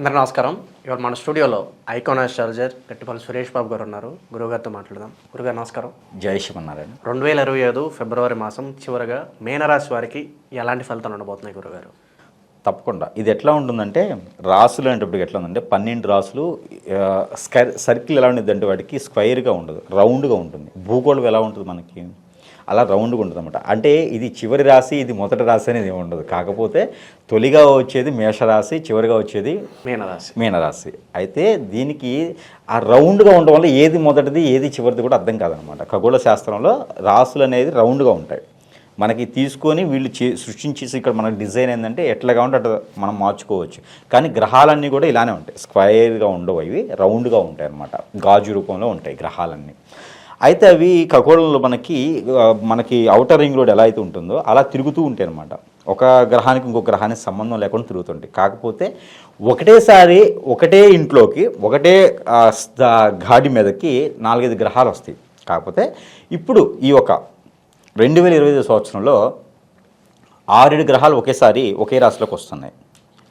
అందరికీ నమస్కారం. ఇవాళ మన స్టూడియోలో ఐకాన్ ఆస్ట్రాలజర్ గట్టిపల్లి సురేష్ బాబు గారు ఉన్నారు. గురుగారితో మాట్లాడదాం. గురుగారు నమస్కారం. జై శ్రీమన్నారాయణ. 2025 ఫిబ్రవరి మాసం చివరగా మీనరాశి వారికి ఎలాంటి ఫలితాలు ఉండబోతున్నాయి గురుగారు? తప్పకుండా ఇది ఎట్లా ఉంటుందంటే, రాసులు అనేటప్పటికి ఎట్లా ఉందంటే 12 రాసులు సర్కిల్ ఎలా ఉండేది అంటే వాటికి స్క్వైర్గా ఉండదు, రౌండ్గా ఉంటుంది. భూగోళం ఎలా ఉంటుంది మనకి అలా రౌండ్గా ఉంటుంది అనమాట. అంటే ఇది చివరి రాశి, ఇది మొదటి రాశి అనేది ఏమి ఉండదు. కాకపోతే తొలిగా వచ్చేది మేషరాశి, చివరిగా వచ్చేది మీనరాశి. అయితే దీనికి ఆ రౌండ్గా ఉండడం వల్ల ఏది మొదటిది ఏది చివరిది కూడా అర్థం కాదనమాట. ఖగోళ శాస్త్రంలో రాసులు అనేది రౌండ్గా ఉంటాయి. మనకి తీసుకొని వీళ్ళు సృష్టించేసి ఇక్కడ మనకి డిజైన్ ఏంటంటే ఎట్లాగా ఉంటే అట్లా మనం మార్చుకోవచ్చు. కానీ గ్రహాలన్నీ కూడా ఇలానే ఉంటాయి, స్క్వైర్గా ఉండవు, అవి రౌండ్గా ఉంటాయి అన్నమాట. గాజు రూపంలో ఉంటాయి గ్రహాలన్నీ. అయితే అవి ఖగోళంలో మనకి ఔటర్ రింగ్ రోడ్ ఎలా అయితే ఉంటుందో అలా తిరుగుతూ ఉంటాయి అన్నమాట. ఒక గ్రహానికి ఇంకొక గ్రహానికి సంబంధం లేకుండా తిరుగుతుంటాయి. కాకపోతే ఒకటేసారి ఒకటే ఇంట్లోకి ఒకటే గాడి మీదకి 4-5 గ్రహాలు వస్తాయి. కాకపోతే ఇప్పుడు ఈ ఒక 2025 సంవత్సరంలో 6-7 గ్రహాలు ఒకేసారి ఒకే రాశిలోకి వస్తున్నాయి.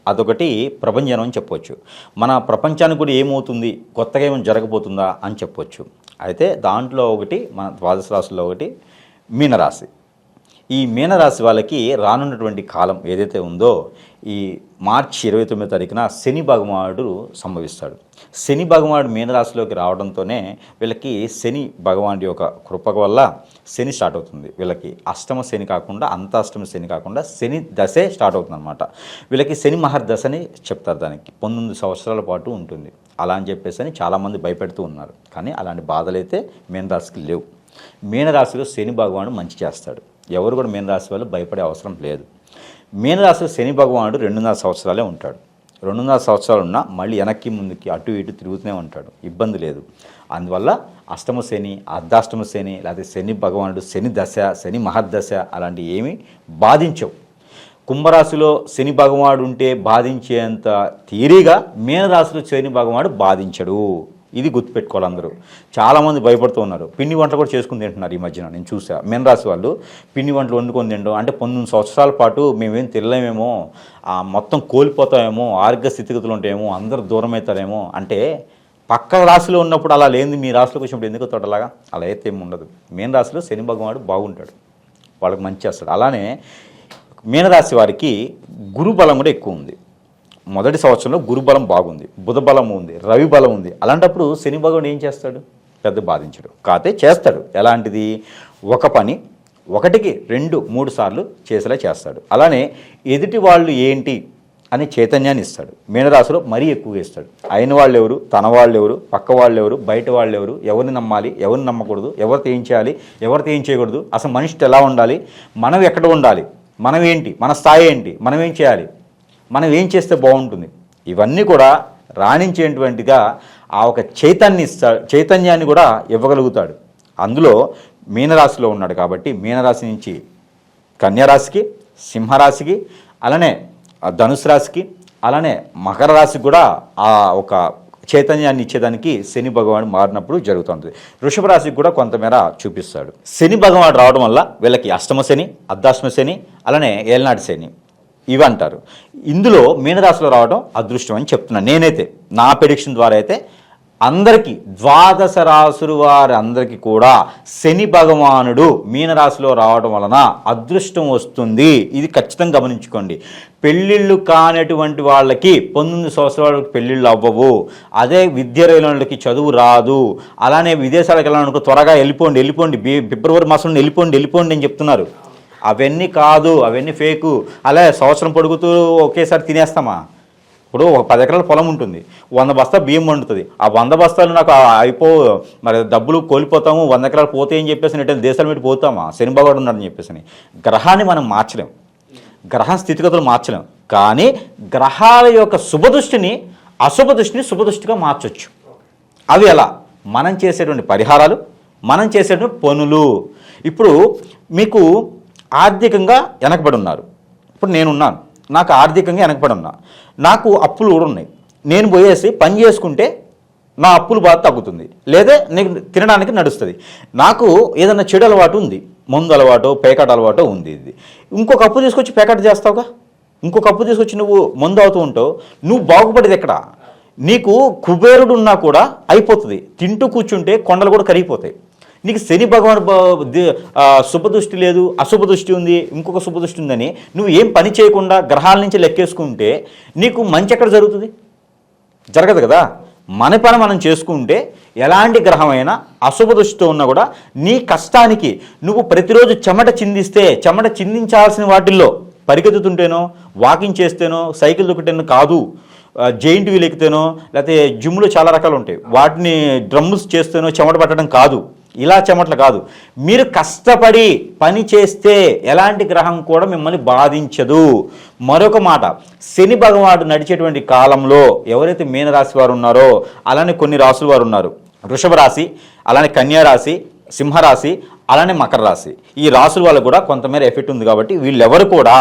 అదొకటి ప్రభంజనం అని చెప్పవచ్చు. మన ప్రపంచానికి కూడా ఏమవుతుంది, కొత్తగా ఏమైనా జరగబోతుందా అని చెప్పవచ్చు. అయితే దాంట్లో ఒకటి మన ద్వాదశ రాశుల్లో ఒకటి మీనరాశి. ఈ మీనరాశి వాళ్ళకి రానున్నటువంటి కాలం ఏదైతే ఉందో, ఈ మార్చి 29వ తారీఖున శని భగవానుడు సంభవిస్తాడు. శని భగవానుడు మీనరాశిలోకి రావడంతోనే వీళ్ళకి శని భగవానుడి యొక్క కృప వల్ల శని స్టార్ట్ అవుతుంది. వీళ్ళకి అష్టమ శని కాకుండా, అంతాష్టమ శని కాకుండా శని దశే స్టార్ట్ అవుతుంది అనమాట. వీళ్ళకి శని మహర్దశని చెప్తారు. దానికి 19 సంవత్సరాల పాటు ఉంటుంది. అలా అని చెప్పేసి చాలామంది భయపెడుతూ ఉన్నారు. కానీ అలాంటి బాధలైతే మీనరాశికి లేవు. మీనరాశిలో శని భగవానుడు మంచి చేస్తాడు. ఎవరు కూడా మీనరాశి వాళ్ళు భయపడే అవసరం లేదు. మీనరాశిలో శని భగవానుడు 2.5 సంవత్సరాలే ఉంటాడు. 2.5 సంవత్సరాలు ఉన్నా మళ్ళీ వెనక్కి ముందుకి అటు ఇటు తిరుగుతూనే ఉంటాడు, ఇబ్బంది లేదు. అందువల్ల అష్టమ శని, అర్ధాష్టమ శని, లేకపోతే శని భగవానుడు శని దశ, శని మహర్దశ అలాంటివి ఏమీ బాధించవు. కుంభరాశిలో శని భగవానుడు ఉంటే బాధించేంత తీరిగా మీనరాశిలో శని భగవానుడు బాధించడు. ఇది గుర్తుపెట్టుకోవాలి అందరూ. చాలామంది భయపడుతూ ఉన్నారు. పిండి వంటలు కూడా చేసుకుని తింటున్నారు ఈ మధ్యన. నేను చూసా మీనరాశి వాళ్ళు పిండి వంటలు వండుకొని తినడం అంటే 19 సంవత్సరాల పాటు మేమేం తినలేమేమో, మొత్తం కోల్పోతామేమో, ఆరోగ్య స్థితిగతులు ఉంటాయేమో, అందరూ దూరం అవుతారేమో. అంటే పక్క రాశిలో ఉన్నప్పుడు అలా లేనిది మీ రాశిలోకి వచ్చినప్పుడు ఎందుకు తోటలాగా అలా అయితే ఏమి ఉండదు. మీనరాశిలో శని భగవానుడు బాగుంటాడు, వాళ్ళకి మంచి చేస్తాడు. అలానే మీనరాశి వారికి గురు బలం కూడా ఎక్కువ ఉంది. మొదటి సంవత్సరంలో గురు బలం బాగుంది, బుధ బలం ఉంది, రవి బలం ఉంది. అలాంటప్పుడు శని భగవానుడు ఏం చేస్తాడు? పెద్ద బాధించడు. కాతే చేస్తాడు. ఎలాంటిది? ఒక పని 1కి 2-3 సార్లు చేసేలా చేస్తాడు. అలానే ఎదుటి వాళ్ళు ఏంటి అనే చైతన్యాన్ని ఇస్తాడు. మీనరాశిలో మరీ ఎక్కువగా ఇస్తాడు. అయిన వాళ్ళు ఎవరు, తన వాళ్ళు ఎవరు, పక్క వాళ్ళు ఎవరు, బయట వాళ్ళు ఎవరు, ఎవరిని నమ్మాలి, ఎవరిని నమ్మకూడదు, ఎవరితో ఏం చేయాలి, ఎవరితో ఏం చేయకూడదు, అసలు మనిషితో ఎలా ఉండాలి, మనం ఎక్కడ ఉండాలి, మనం ఏంటి, మన స్థాయి ఏంటి, మనం ఏం చేయాలి, మనం ఏం చేస్తే బాగుంటుంది, ఇవన్నీ కూడా రాణించేటువంటిగా ఆ ఒక చైతన్యాన్ని కూడా ఇవ్వగలుగుతాడు. అందులో మీనరాశిలో ఉన్నాడు కాబట్టి మీనరాశి నుంచి కన్యారాశికి, సింహరాశికి, అలానే ధనుసు రాశికి, అలానే మకర రాశికి కూడా ఆ ఒక చైతన్యాన్ని ఇచ్చేదానికి శని భగవానుడు మారినప్పుడు జరుగుతుంది. వృషభ రాశికి కూడా కొంతమేర చూపిస్తాడు. శని భగవానుడు రావడం వల్ల వీళ్ళకి అష్టమ శని, అర్ధాష్టమ శని, అలానే ఏలనాటి శని ఇవి అంటారు. ఇందులో మీనరాశిలో రావడం అదృష్టం అని చెప్తున్నాను నేనైతే. నా ప్రెడిక్షన్ ద్వారా అయితే అందరికీ, ద్వాదశ రాశులు వారి అందరికీ కూడా శని భగవానుడు మీనరాశిలో రావడం వలన అదృష్టం వస్తుంది. ఇది ఖచ్చితంగా గమనించుకోండి. పెళ్ళిళ్ళు కానటువంటి వాళ్ళకి 19 సంవత్సరాలకు పెళ్ళిళ్ళు అవ్వవు. అదే విద్య వాళ్ళకి చదువు రాదు. అలానే విదేశాలకు వెళ్ళాలనుకో త్వరగా వెళ్ళిపోండి, ఫిబ్రవరి మాసంలో వెళ్ళిపోండి అని చెప్తున్నారు. అవన్నీ కాదు, అవన్నీ ఫేకు. అలా సంవత్సరం పొడుగుతూ ఒకేసారి తినేస్తామా? ఇప్పుడు ఒక 10 ఎకరాల పొలం ఉంటుంది, 100 బస్తాలు బియ్యం వండుతుంది. ఆ 100 బస్తాలు నాకు మరి డబ్బులు కోల్పోతాము, 100 ఎకరాలు పోతాయని చెప్పేసి నేను దేశాల మీద పోతామా? శని భగవానుడు ఉన్నాడని చెప్పేసి. గ్రహాన్ని మనం మార్చలేం, గ్రహ స్థితిగతులు మార్చలేం. కానీ గ్రహాల యొక్క శుభదృష్టిని అశుభ దృష్టిని శుభదృష్టిగా మార్చవచ్చు. అవి ఎలా? మనం చేసేటువంటి పరిహారాలు, మనం చేసేటువంటి పనులు. ఇప్పుడు మీకు ఆర్థికంగా వెనకబడి ఉన్నారు. ఇప్పుడు నేనున్నాను, నాకు ఆర్థికంగా వెనకబడి ఉన్నా, నాకు అప్పులు కూడా ఉన్నాయి. నేను పోయేసి పని చేసుకుంటే నా అప్పులు బాధ తగ్గుతుంది, లేదా నీకు తినడానికి నడుస్తుంది. నాకు ఏదన్నా చెడు అలవాటు ఉంది, మందు అలవాటు, పేకాట అలవాటు ఉంది. ఇది ఇంకొక అప్పు తీసుకొచ్చి పేకాట చేస్తావుగా, ఇంకొక అప్పు తీసుకొచ్చి నువ్వు మందు అవుతూ ఉంటావు, నువ్వు బాగుపడేది ఎక్కడ? నీకు కుబేరుడు ఉన్నా కూడా అయిపోతుంది, తింటూ కూర్చుంటే కొండలు కూడా కరిగిపోతాయి. నీకు శని భగవాన్ శుభదృష్టి లేదు, అశుభ దృష్టి ఉంది, ఇంకొక శుభదృష్టి ఉందని నువ్వు ఏం పని చేయకుండా గ్రహాల నుంచి లెక్కేసుకుంటే నీకు మంచి ఎక్కడ జరుగుతుంది? జరగదు కదా. మన పని మనం చేసుకుంటే ఎలాంటి గ్రహమైనా అశుభ దృష్టితో ఉన్నా కూడా నీ కష్టానికి నువ్వు ప్రతిరోజు చెమట చిందిస్తే, చెమట చిందించాల్సిన వాటిల్లో పరిగెత్తుతుంటేనో, వాకింగ్ చేస్తేనో, సైకిల్ దొక్కటేనో కాదు, జెయింట్ వీల్ ఎక్కితేనో, లేకపోతే జిమ్లో చాలా రకాలు ఉంటాయి వాటిని డ్రమ్స్ చేస్తేనో చెమట పట్టడం కాదు, ఇలా చెమటలు కాదు. మీరు కష్టపడి పని చేస్తే ఎలాంటి గ్రహం కూడా మిమ్మల్ని బాధించదు. మరొక మాట, శని భగవానుడు నడిచేటువంటి కాలంలో ఎవరైతే మీనరాశి వారు ఉన్నారో, అలానే కొన్ని రాసుల వారు ఉన్నారు, వృషభ రాశి, అలానే కన్యా రాశి, సింహరాశి, అలానే మకర రాశి, ఈ రాసుల వాళ్ళకు కూడా కొంతమేర ఎఫెక్ట్ ఉంది. కాబట్టి వీళ్ళెవరు కూడా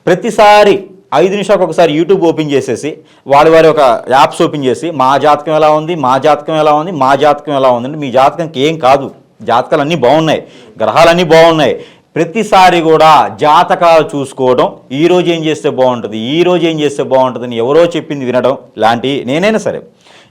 ప్రతిసారి 5 నిమిషాలకు ఒకసారి యూట్యూబ్ ఓపెన్ చేసేసి వారి ఒక యాప్స్ ఓపెన్ చేసి మా జాతకం ఎలా ఉంది, మా జాతకం ఎలా ఉంది, మా జాతకం ఎలా ఉందంటే మీ జాతకంకి ఏం కాదు. జాతకాలు అన్నీ బాగున్నాయి, గ్రహాలన్నీ బాగున్నాయి. ప్రతిసారి కూడా జాతకాలు చూసుకోవడం, ఈరోజు ఏం చేస్తే బాగుంటుంది, ఈరోజు ఏం చేస్తే బాగుంటుందని ఎవరో చెప్పింది వినడం లాంటి, నేనైనా సరే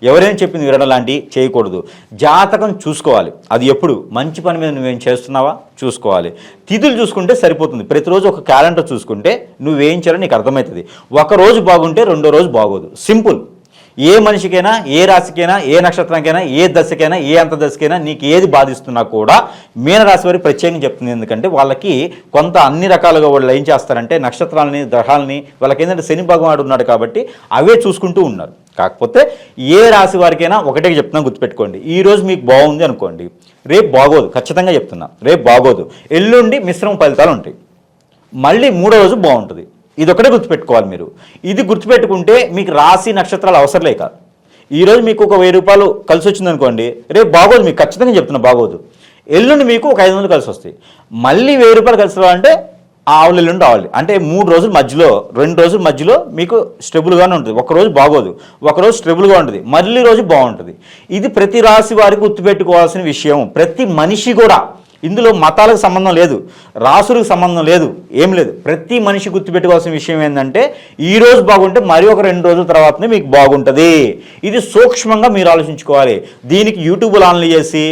ఎవరైనా చెప్పింది వినడం లాంటివి చేయకూడదు. జాతకం చూసుకోవాలి. అది ఎప్పుడు మంచి పని మీద నువ్వేం చేస్తున్నావా చూసుకోవాలి. తిథులు చూసుకుంటే సరిపోతుంది. ప్రతిరోజు ఒక క్యాలెండర్ చూసుకుంటే నువ్వేం చేయాలో నీకు అర్థమవుతుంది. ఒక రోజు బాగుంటే రెండో రోజు బాగోదు. సింపుల్. ఏ మనిషికైనా, ఏ రాశికైనా, ఏ నక్షత్రానికైనా, ఏ దశకైనా, ఏ అంతర్దశకైనా నీకు ఏది బాధిస్తున్నా కూడా మీనరాశి వారికి ప్రత్యేకంగా చెప్తుంది. ఎందుకంటే వాళ్ళకి కొంత అన్ని రకాలుగా వాళ్ళు ఏం చేస్తారంటే నక్షత్రాలని, గ్రహాలని, వాళ్ళకి ఏంటంటే శని భగవానుడు ఉన్నాడు కాబట్టి అవే చూసుకుంటూ ఉన్నారు. కాకపోతే ఏ రాశి వారికైనా ఒకటే చెప్తున్నా, గుర్తుపెట్టుకోండి. ఈరోజు మీకు బాగుంది అనుకోండి, రేపు బాగోదు. ఖచ్చితంగా చెప్తున్నా, రేపు బాగోదు. ఎల్లుండి మిశ్రమ ఫలితాలు ఉంటాయి, మళ్ళీ మూడో రోజు బాగుంటుంది. ఇది ఒకటే గుర్తుపెట్టుకోవాలి మీరు. ఇది గుర్తుపెట్టుకుంటే మీకు రాశి నక్షత్రాలు అవసరం లేక. ఈరోజు మీకు ఒక 1000 రూపాయలు కలిసి వచ్చింది అనుకోండి, రేపు బాగోదు. మీకు ఖచ్చితంగా చెప్తున్నా బాగోదు. ఎల్లుండి మీకు ఒక 500 కలిసి వస్తాయి. మళ్ళీ 1000 రూపాయలు కలిసి రావాలంటే ఆవులు ఎల్లుండి రావాలి. అంటే 3 రోజుల మధ్యలో, 2 రోజుల మధ్యలో మీకు స్టెబుల్గానే ఉంటుంది. ఒకరోజు బాగోదు, ఒకరోజు స్టెబుల్గా ఉంటుంది, మళ్ళీ రోజు బాగుంటుంది. ఇది ప్రతి రాశి వారికి గుర్తుపెట్టుకోవాల్సిన విషయం. ప్రతి మనిషి కూడా, ఇందులో మతాలకు సంబంధం లేదు, రాసులకు సంబంధం లేదు, ఏం లేదు. ప్రతి మనిషి గుర్తుపెట్టుకోవాల్సిన విషయం ఏంటంటే ఈరోజు బాగుంటే మరి ఒక 2 రోజుల తర్వాతనే మీకు బాగుంటుంది. ఇది సూక్ష్మంగా మీరు ఆలోచించుకోవాలి. దీనికి యూట్యూబ్లో ఆన్లైన్ చేసి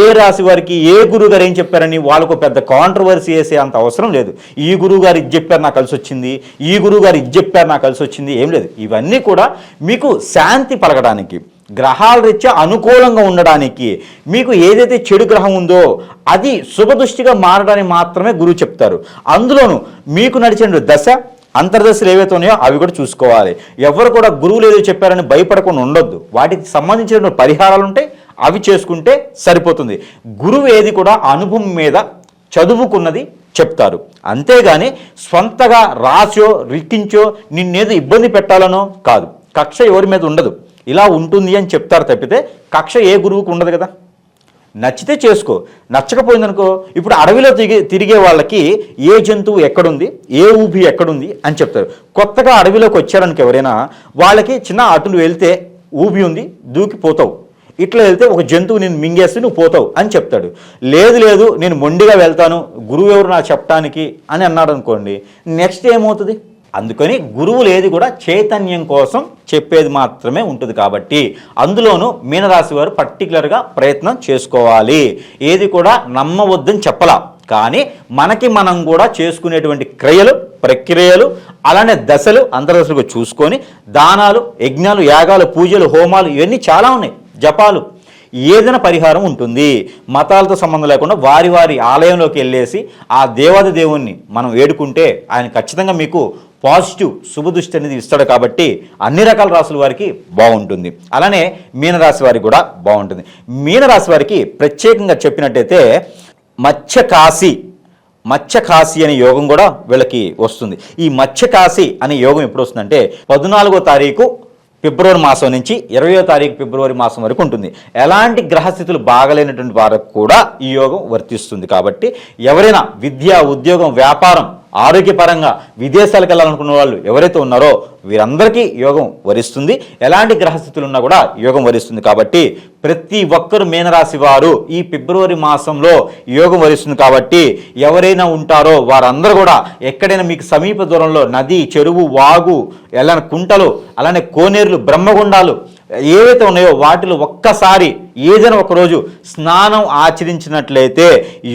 ఏ రాశి వారికి ఏ గురువు గారు ఏం చెప్పారని వాళ్ళకు పెద్ద కాంట్రవర్సీ చేసే అంత అవసరం లేదు. ఈ గురువు గారు ఇది చెప్పారు నాకు కలిసి వచ్చింది, ఈ గురువు గారు ఇది చెప్పారు నాకు కలిసి వచ్చింది, ఏం లేదు. ఇవన్నీ కూడా మీకు శాంతి పలకడానికి, గ్రహాల రీత్యా అనుకూలంగా ఉండడానికి, మీకు ఏదైతే చెడు గ్రహం ఉందో అది శుభదృష్టిగా మారడానికి మాత్రమే గురువు చెప్తారు. అందులోనూ మీకు నడిచిన దశ, అంతర్దశలు ఏవైతే ఉన్నాయో అవి కూడా చూసుకోవాలి. ఎవరు కూడా గురువులు ఏదో చెప్పారని భయపడకుండా ఉండొద్దు. వాటికి సంబంధించిన పరిహారాలు ఉంటాయి, అవి చేసుకుంటే సరిపోతుంది. గురువు ఏది కూడా అనుభవం మీద చదువుకున్నది చెప్తారు. అంతేగాని స్వంతగా రాసో రిక్కించో నిన్నేదో ఇబ్బంది పెట్టాలనో కాదు. కక్ష ఎవరి మీద ఉండదు. ఇలా ఉంటుంది అని చెప్తారు తప్పితే కక్ష ఏ గురువుకు ఉండదు కదా. నచ్చితే చేసుకో, నచ్చకపోయిందనుకో. ఇప్పుడు అడవిలో తిరిగే వాళ్ళకి ఏ జంతువు ఎక్కడుంది, ఏ ఊపి ఎక్కడుంది అని చెప్తారు. కొత్తగా అడవిలోకి వచ్చారనుకో ఎవరైనా, వాళ్ళకి చిన్న అటులు వెళ్తే ఊపి ఉంది, దూకిపోతావు. ఇట్లా వెళ్తే ఒక జంతువు నేను మింగేస్తే నువ్వు పోతావు అని చెప్తాడు. లేదు నేను మొండిగా వెళ్తాను, గురువు ఎవరు నాకు చెప్పడానికి అని అన్నాడు అనుకోండి, నెక్స్ట్ ఏమవుతుంది? అందుకని గురువులు ఏది కూడా చైతన్యం కోసం చెప్పేది మాత్రమే ఉంటుంది. కాబట్టి అందులోనూ మీనరాశి వారు పర్టికులర్గా ప్రయత్నం చేసుకోవాలి. ఏది కూడా నమ్మవద్దని చెప్పలా, కానీ మనకి మనం కూడా చేసుకునేటువంటి క్రియలు, ప్రక్రియలు, అలానే దశలు, అంతర్దశలు చూసుకొని దానాలు, యజ్ఞాలు, యాగాలు, పూజలు, హోమాలు ఇవన్నీ చాలా ఉన్నాయి, జపాలు, ఏదైనా పరిహారం ఉంటుంది. మతాలతో సంబంధం లేకుండా వారి వారి ఆలయంలోకి వెళ్ళేసి ఆ దేవాది దేవుణ్ణి మనం వేడుకుంటే ఆయన ఖచ్చితంగా మీకు పాజిటివ్ శుభదృష్టి అనేది ఇస్తాడు. కాబట్టి అన్ని రకాల రాసుల వారికి బాగుంటుంది. అలానే మీనరాశి వారికి కూడా బాగుంటుంది. మీనరాశి వారికి ప్రత్యేకంగా చెప్పినట్టయితే మత్స్యకాశి అనే యోగం కూడా వీళ్ళకి వస్తుంది. ఈ మత్స్యకాశి అనే యోగం ఎప్పుడు వస్తుందంటే 14వ తారీఖు ఫిబ్రవరి మాసం నుంచి 20వ తారీఖు ఫిబ్రవరి మాసం వరకు ఉంటుంది. ఎలాంటి గ్రహస్థితులు బాగలేనటువంటి వారికి కూడా ఈ యోగం వర్తిస్తుంది. కాబట్టి ఎవరైనా విద్య, ఉద్యోగం, వ్యాపారం ఆరోగ్యపరంగా విదేశాలకు వెళ్ళాలనుకున్న వాళ్ళు ఎవరైతే ఉన్నారో వీరందరికీ యోగం వరిస్తుంది. ఎలాంటి గ్రహస్థితులు ఉన్నా కూడా యోగం వరిస్తుంది. కాబట్టి ప్రతి ఒక్కరు మీనరాశి వారు ఈ ఫిబ్రవరి మాసంలో యోగం వరిస్తుంది. కాబట్టి ఎవరైనా ఉంటారో వారందరూ కూడా ఎక్కడైనా మీకు సమీప దూరంలో నది, చెరువు, వాగు, ఎలా కుంటలు, అలానే కోనేరులు, బ్రహ్మగుండాలు ఏవైతే ఉన్నాయో వాటిలో ఒక్కసారి ఏదైనా ఒకరోజు స్నానం ఆచరించినట్లయితే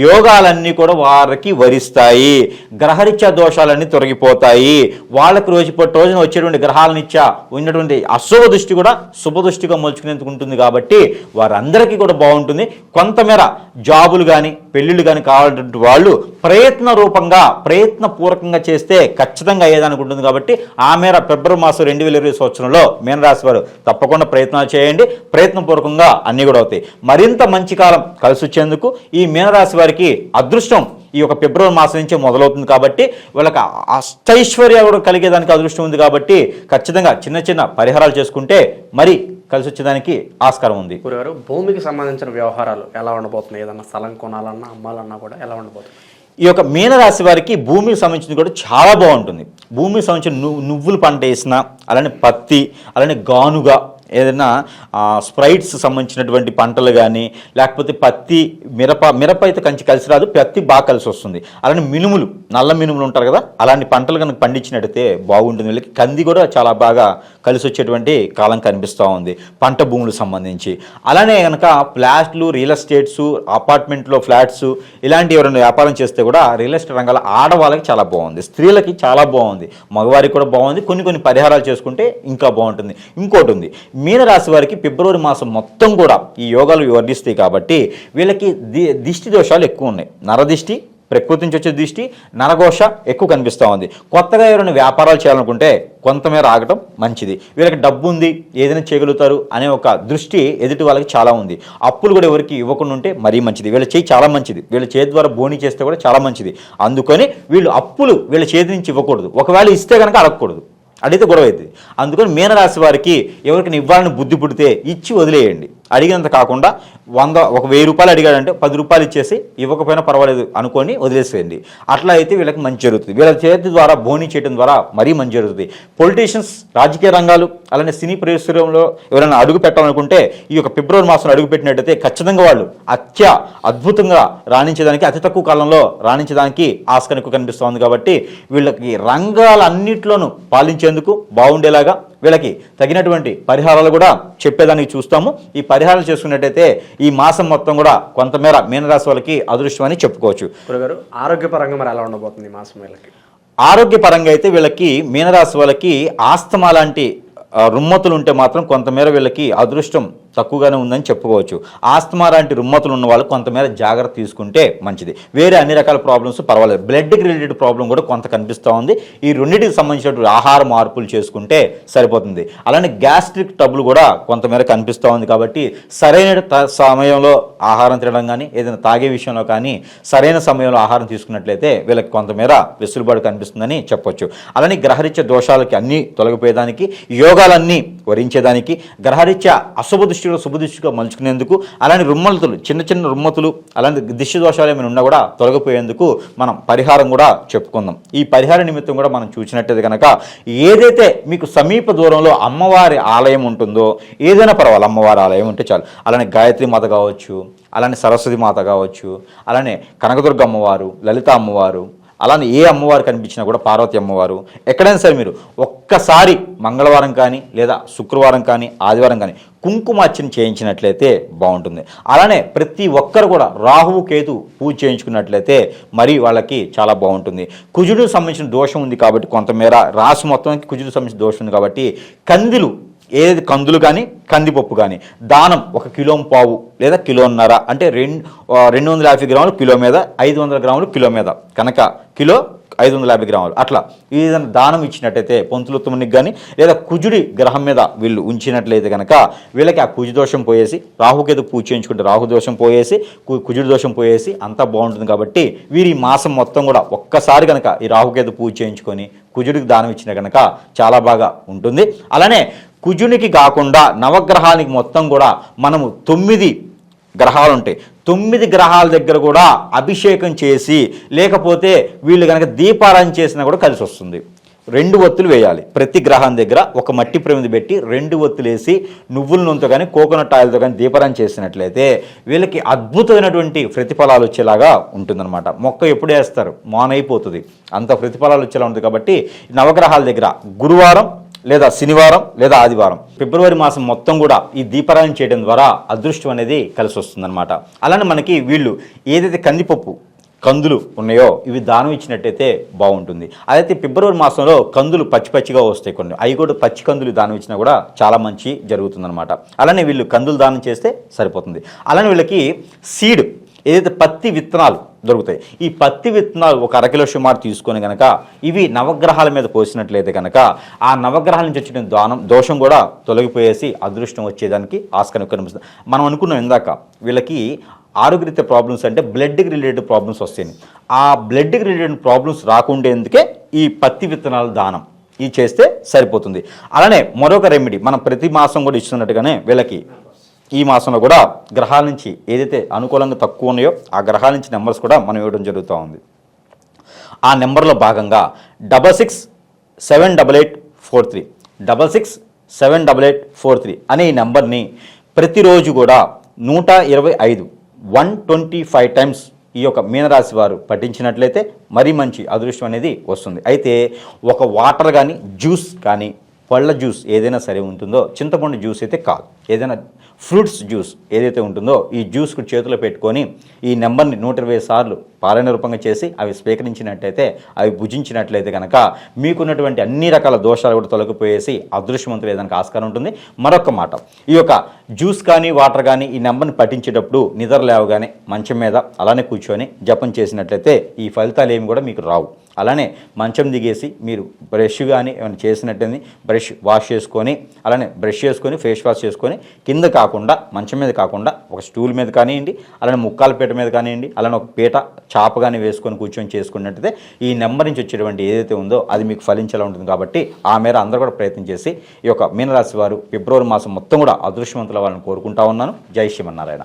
యోగాలన్నీ కూడా వారికి వరిస్తాయి. గ్రహరీత్యా దోషాలన్నీ తొలగిపోతాయి. వాళ్ళకి రోజున వచ్చేటువంటి గ్రహాలనిచ్చా ఉన్నటువంటి అశుభ దృష్టి కూడా శుభ దృష్టిగా మలుచుకునేందుకు ఉంటుంది. కాబట్టి వారందరికీ కూడా బాగుంటుంది. కొంతమేర జాబులు కానీ పెళ్ళిళ్ళు కానీ కావాలంటే వాళ్ళు ప్రయత్నపూర్వకంగా చేస్తే ఖచ్చితంగా అయ్యేదానికి ఉంటుంది. కాబట్టి ఆ మేర ఫిబ్రవరి మాసం 2020 సంవత్సరంలో మీనరాశి వారు తప్పకుండా ప్రయత్నాలు చేయండి. ప్రయత్నపూర్వకంగా అన్నీ కూడా అవుతాయి. మరింత మంచి కాలం కలిసి వచ్చేందుకు ఈ మీనరాశి వారికి అదృష్టం ఈ యొక్క ఫిబ్రవరి మాసం నుంచే మొదలవుతుంది. కాబట్టి వాళ్ళకి అష్టైశ్వర్య కూడా కలిగేదానికి అదృష్టం ఉంది. కాబట్టి ఖచ్చితంగా చిన్న చిన్న పరిహారాలు చేసుకుంటే మరి కలిసి వచ్చేదానికి ఆస్కారం ఉంది. గురుగారు, భూమికి సంబంధించిన వ్యవహారాలు ఎలా ఉండబోతున్నాయి? ఏదన్నా స్థలం కొనాలన్నా అమ్మాలన్నా కూడా ఎలా ఉండబోతుంది? ఈ యొక్క మీనరాశి వారికి భూమికి సంబంధించింది కూడా చాలా బాగుంటుంది. భూమికి సంబంధించిన నువ్వులు పంట వేసిన, అలానే పత్తి, అలానే గానుగా, ఏదైనా స్ప్రైట్స్ సంబంధించినటువంటి పంటలు కానీ, లేకపోతే పత్తి, మిరప అయితే కలిసి రాదు, పత్తి బాగా కలిసి వస్తుంది. అలానే మినుములు, నల్ల మినుములు ఉంటారు కదా, అలాంటి పంటలు కనుక పండించినట్టయితే బాగుంటుంది. వీళ్ళకి కంది కూడా చాలా బాగా కలిసి వచ్చేటువంటి కాలం కనిపిస్తూ ఉంది పంట భూములకు సంబంధించి. అలానే కనుక ఫ్లాట్లు, రియల్ ఎస్టేట్స్, అపార్ట్మెంట్లో ఫ్లాట్స్ ఇలాంటి ఎవరైనా వ్యాపారం చేస్తే కూడా రియల్ ఎస్టేట్ రంగాల ఆడవాళ్ళకి చాలా బాగుంది, స్త్రీలకి చాలా బాగుంది, మగవారికి కూడా బాగుంది. కొన్ని పరిహారాలు చేసుకుంటే ఇంకా బాగుంటుంది. ఇంకోటి ఉంది, మీనరాశి వారికి ఫిబ్రవరి మాసం మొత్తం కూడా ఈ యోగాలు వర్ణిస్తాయి. కాబట్టి వీళ్ళకి దిష్టి దోషాలు ఎక్కువ ఉన్నాయి. నరదిష్టి, ప్రకృతి నుంచి వచ్చే దృష్టి, నరఘోష ఎక్కువ కనిపిస్తూ ఉంది. కొత్తగా ఎవరైనా వ్యాపారాలు చేయాలనుకుంటే కొంతమేర ఆగటం మంచిది. వీళ్ళకి డబ్బు ఉంది, ఏదైనా చేయగలుగుతారు అనే ఒక దృష్టి ఎదుటి వాళ్ళకి చాలా ఉంది. అప్పులు కూడా ఎవరికి ఇవ్వకుండా ఉంటే మరీ మంచిది. వీళ్ళ చేయి చాలా మంచిది, వీళ్ళ చేతి ద్వారా బోని చేస్తే కూడా చాలా మంచిది. అందుకని వీళ్ళు అప్పులు వీళ్ళ చేతి నుంచి ఇవ్వకూడదు. ఒకవేళ ఇస్తే కనుక అడగకూడదు, అడిగితే గొడవ అవుతుంది. అందుకని మీనరాశి వారికి ఎవరికైనా ఇవ్వాలని బుద్ధి పుడితే ఇచ్చి వదిలేయండి. అడిగినంత కాకుండా 1000 రూపాయలు అడిగాడంటే 10 రూపాయలు ఇచ్చేసి ఇవ్వకపోయినా పర్వాలేదు అనుకొని వదిలేసేయండి. అట్లా అయితే వీళ్ళకి మంచి జరుగుతుంది. వీళ్ళ చేతి ద్వారా బోని చేయడం ద్వారా మరీ మంచి జరుగుతుంది. పొలిటీషియన్స్, రాజకీయ రంగాలు, అలానే సినీ పరిశ్రమలో ఎవరైనా అడుగు పెట్టాలనుకుంటే ఈ యొక్క ఫిబ్రవరి మాసం అడుగు పెట్టినట్టయితే ఖచ్చితంగా వాళ్ళు అద్భుతంగా రాణించడానికి, అతి తక్కువ కాలంలో రాణించడానికి ఆస్కారం ఎక్కువ కనిపిస్తుంది. కాబట్టి వీళ్ళకి రంగాలన్నింటిలోనూ పాలించేందుకు బాగుండేలాగా వీళ్ళకి తగినటువంటి పరిహారాలు కూడా చెప్పేదానికి చూస్తాము. ఈ పరిహారాలు చేసుకున్నట్టయితే ఈ మాసం మొత్తం కూడా కొంతమేర మీనరాశి వాళ్ళకి అదృష్టం అని చెప్పుకోవచ్చు. గురుగారు, ఆరోగ్యపరంగా మరి ఎలా ఉండబోతుంది ఈ మాసం వీళ్ళకి? ఆరోగ్యపరంగా అయితే వీళ్ళకి మీనరాశి వాళ్ళకి ఆస్తమా లాంటి రుమ్మతులు ఉంటే మాత్రం కొంతమేర వీళ్ళకి అదృష్టం తక్కువగానే ఉందని చెప్పుకోవచ్చు. ఆస్తమా లాంటి రుమ్మతులు ఉన్న వాళ్ళు కొంతమేర జాగ్రత్త తీసుకుంటే మంచిది. వేరే అన్ని రకాల ప్రాబ్లమ్స్ పర్వాలేదు. బ్లడ్కి రిలేటెడ్ ప్రాబ్లం కూడా కొంత కనిపిస్తూ ఉంది. ఈ రెండింటికి సంబంధించినటువంటి ఆహార మార్పులు చేసుకుంటే సరిపోతుంది. అలానే గ్యాస్ట్రిక్ ట్రబుల్ కూడా కొంతమేర కనిపిస్తూ ఉంది. కాబట్టి సరైన సమయంలో ఆహారం తినడం కానీ, ఏదైనా తాగే విషయంలో కానీ సరైన సమయంలో ఆహారం తీసుకున్నట్లయితే వీళ్ళకి కొంతమేర వెసులుబాటు కనిపిస్తుందని చెప్పొచ్చు. అలానే గ్రహరీత్యా దోషాలకి అన్నీ తొలగిపోయేదానికి, యోగాలన్నీ వరించేదానికి, గ్రహరీత్యా అశుభ దృష్టి శుభ దృష్టిగా మలుచుకునేందుకు, అలానే రుమ్మతులు, చిన్న రుమ్మతులు, అలాంటి దిష్టి దోషాలు ఏమైనా ఉన్నా కూడా తొలగిపోయేందుకు మనం పరిహారం కూడా చెప్పుకుందాం. ఈ పరిహార నిమిత్తం కూడా మనం చూసినట్టయితే కనుక ఏదైతే మీకు సమీప దూరంలో అమ్మవారి ఆలయం ఉంటుందో, ఏదైనా పర్వాలేదు, అమ్మవారి ఆలయం ఉంటే చాలు. అలానే గాయత్రి మాత కావచ్చు, అలానే సరస్వతి మాత కావచ్చు, అలానే కనకదుర్గ అమ్మవారు, లలిత అమ్మవారు, అలానే ఏ అమ్మవారు కనిపించినా కూడా పార్వతి అమ్మవారు, ఎక్కడైనా సరే మీరు ఒక్కసారి మంగళవారం కానీ, లేదా శుక్రవారం కానీ, ఆదివారం కానీ కుంకుమార్చన చేయించినట్లయితే బాగుంటుంది. అలానే ప్రతి ఒక్కరు కూడా రాహువు కేతు పూజ చేయించుకున్నట్లయితే మరి వాళ్ళకి చాలా బాగుంటుంది. కుజుడికి సంబంధించిన దోషం ఉంది కాబట్టి కొంతమేర రాశి మొత్తానికి కుజుడికి సంబంధించిన దోషం ఉంది కాబట్టి ఏది కందులు కానీ, కందిపప్పు కానీ దానం 1 కిలో పావు లేదా కిలోన్నర, అంటే 250 గ్రాములు కిలో మీద, 500 గ్రాములు కిలో మీద, కనుక కిలో 550 గ్రాములు అట్లా ఏదైనా దానం ఇచ్చినట్టయితే పొంతులుత్తమునికి కానీ, లేదా కుజుడి గ్రహం మీద వీళ్ళు ఉంచినట్లయితే కనుక వీళ్ళకి ఆ కుజు దోషం పోయేసి, రాహుకేతు పూజ చేయించుకుంటే రాహు దోషం పోయేసి, కుజుడి దోషం పోయేసి అంతా బాగుంటుంది. కాబట్టి వీరి మాసం మొత్తం కూడా ఒక్కసారి కనుక ఈ రాహుకేతు పూజ చేయించుకొని కుజుడికి దానం ఇచ్చిన కనుక చాలా బాగా ఉంటుంది. అలానే కుజునికి కాకుండా నవగ్రహానికి మొత్తం కూడా మనము 9 గ్రహాలు ఉంటాయి. 9 గ్రహాల దగ్గర కూడా అభిషేకం చేసి లేకపోతే వీళ్ళు కనుక దీపారాధన చేసినా కూడా కలిసి వస్తుంది. 2 ఒత్తులు వేయాలి. ప్రతి గ్రహం దగ్గర ఒక మట్టి ప్రమిది పెట్టి 2 ఒత్తులు వేసి నువ్వుల నూనెతో కానీ కోకోనట్ ఆయిల్తో కానీ దీపారాధన చేసినట్లయితే వీళ్ళకి అద్భుతమైనటువంటి ప్రతిఫలాలు వచ్చేలాగా ఉంటుందన్నమాట. మొక్క ఎప్పుడు వేస్తారు మానైపోతుంది, అంత ప్రతిఫలాలు వచ్చేలా ఉంటుంది. కాబట్టి నవగ్రహాల దగ్గర గురువారం లేదా శనివారం లేదా ఆదివారం ఫిబ్రవరి మాసం మొత్తం కూడా ఈ దీపారాధన చేయడం ద్వారా అదృష్టం అనేది కలిసి వస్తుందన్నమాట. అలానే మనకి వీళ్ళు ఏదైతే కందులు ఉన్నాయో ఇవి దానం ఇచ్చినట్టయితే బాగుంటుంది. అదైతే ఫిబ్రవరి మాసంలో కందులు పచ్చిగా వస్తాయి కొన్ని, అవి కూడా పచ్చి కందులు దానం ఇచ్చినా కూడా చాలా మంచి జరుగుతుందన్నమాట. అలానే వీళ్ళు కందులు దానం చేస్తే సరిపోతుంది. అలానే వీళ్ళకి సీడ్ ఏదైతే పత్తి విత్తనాలు దొరుకుతాయి, ఈ పత్తి విత్తనాలు ఒక 1/2 కిలో సుమారు తీసుకొని కనుక ఇవి నవగ్రహాల మీద పోసినట్లయితే కనుక ఆ నవగ్రహాల నుంచి వచ్చిన దోషం కూడా తొలగిపోయేసి అదృష్టం వచ్చేదానికి ఆస్కారం కనిపిస్తుంది. మనం అనుకున్నాం ఇందాక వీళ్ళకి ఆరోగ్యరీత్యా ప్రాబ్లమ్స్ అంటే బ్లడ్కి రిలేటెడ్ ప్రాబ్లమ్స్ వస్తాయి. ఆ బ్లడ్కి రిలేటెడ్ ప్రాబ్లమ్స్ రాకుండేందుకే ఈ పత్తి విత్తనాల దానం ఇది చేస్తే సరిపోతుంది. అలానే మరొక రెమెడీ మనం ప్రతి మాసం కూడా ఇస్తున్నట్టుగానే వీళ్ళకి ఈ మాసంలో కూడా గ్రహాల నుంచి ఏదైతే అనుకూలంగా తక్కువ ఉన్నాయో ఆ గ్రహాల నుంచి నెంబర్స్ కూడా మనం ఇవ్వడం జరుగుతూ ఉంది. ఆ నెంబర్లో భాగంగా 667843 667843 అనే ఈ నెంబర్ని ప్రతిరోజు కూడా 125 టైమ్స్ ఈ యొక్క మీనరాశి వారు పఠించినట్లయితే మరీ మంచి అదృష్టం అనేది వస్తుంది. అయితే ఒక వాటర్ కానీ జ్యూస్ కానీ పళ్ళ జ్యూస్ ఏదైనా సరే ఉంటుందో, చింతపండు జ్యూస్ అయితే కాదు, ఏదైనా ఫ్రూట్స్ జ్యూస్ ఏదైతే ఉంటుందో ఈ జ్యూస్కు చేతిలో పెట్టుకొని ఈ నెంబర్ని 120 సార్లు పారాయణ రూపంగా చేసి అవి స్వీకరించినట్లయితే అవి భుజించినట్లయితే కనుక మీకున్నటువంటి అన్ని రకాల దోషాలు కూడా తొలగిపోయేసి అదృష్టవంతులు ఏదానికి ఆస్కారం ఉంటుంది. మరొక మాట, ఈ యొక్క జ్యూస్ కానీ వాటర్ కానీ ఈ నెంబర్ని పఠించేటప్పుడు నిద్ర లేవగానే మంచం మీద అలానే కూర్చొని జపం చేసినట్లయితే ఈ ఫలితాలు ఏమి కూడా మీకు రావు. అలానే మంచం దిగేసి మీరు బ్రష్ కానీ ఏమైనా చేసినట్టయితే బ్రష్ వాష్ చేసుకొని అలానే బ్రష్ చేసుకొని ఫేస్ వాష్ చేసుకొని కింద కాకుండా మంచం మీద కాకుండా ఒక స్టూల్ మీద కానివ్వండి, అలానే ముక్కాల పీట మీద కానివ్వండి, అలానే ఒక పీట చాప కానీ వేసుకొని కూర్చొని చేసుకున్నట్టయితే ఈ నెంబర్ నుంచి వచ్చేటువంటి ఏదైతే ఉందో అది మీకు ఫలించేలా ఉంటుంది. కాబట్టి ఆ మేర అందరూ కూడా ప్రయత్నం చేసి ఈ యొక్క మీనరాశి వారు ఫిబ్రవరి మాసం మొత్తం కూడా అదృష్టవంతుల వాళ్ళని కోరుకుంటా ఉన్నాను. జై శ్రీమన్నారాయణ.